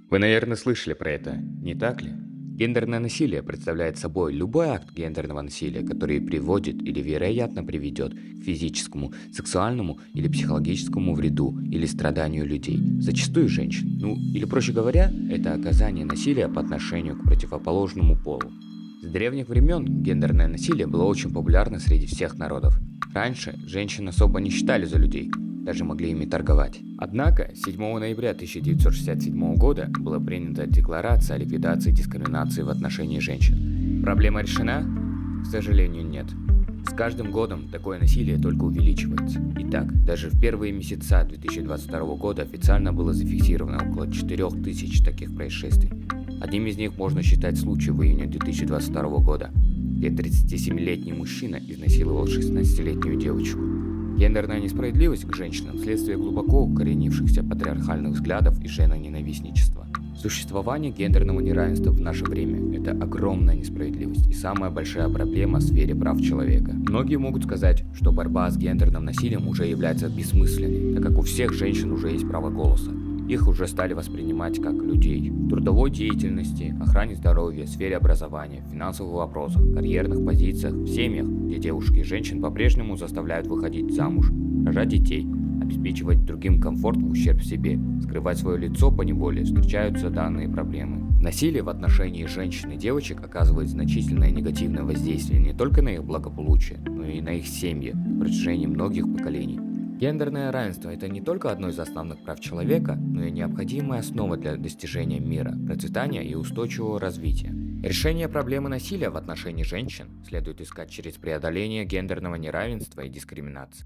Вы, наверное, слышали про это, не так ли? Гендерное насилие представляет собой любой акт гендерного насилия, который приводит или вероятно приведет к физическому, сексуальному или психологическому вреду или страданию людей, зачастую женщин. Ну, или проще говоря, это оказание насилия по отношению к противоположному полу. С древних времен гендерное насилие было очень популярно среди всех народов. Раньше женщин особо не считали за людей, даже могли ими торговать. Однако 7 ноября 1967 года была принята Декларация о ликвидации дискриминации в отношении женщин. Проблема решена? К сожалению, нет. С каждым годом такое насилие только увеличивается. Итак, даже в первые месяца 2022 года официально было зафиксировано около 4000 таких происшествий. Одним из них можно считать случай в июне 2022 года, где 37-летний мужчина изнасиловал 16-летнюю девочку. Гендерная несправедливость к женщинам – следствие глубоко укоренившихся патриархальных взглядов и женоненавистничества. Существование гендерного неравенства в наше время – это огромная несправедливость и самая большая проблема в сфере прав человека. Многие могут сказать, что борьба с гендерным насилием уже является бессмысленной, так как у всех женщин уже есть право голоса. Их уже стали воспринимать как людей. В трудовой деятельности, охране здоровья, сфере образования, финансовых вопросах, карьерных позициях, в семьях, где девушки и женщин по-прежнему заставляют выходить замуж, рожать детей, обеспечивать другим комфорт в ущерб себе, скрывать свое лицо поневоле, встречаются данные проблемы. Насилие в отношении женщин и девочек оказывает значительное негативное воздействие не только на их благополучие, но и на их семьи в протяжении многих поколений. Гендерное равенство – это не только одно из основных прав человека, но и необходимая основа для достижения мира, процветания и устойчивого развития. Решение проблемы насилия в отношении женщин следует искать через преодоление гендерного неравенства и дискриминации.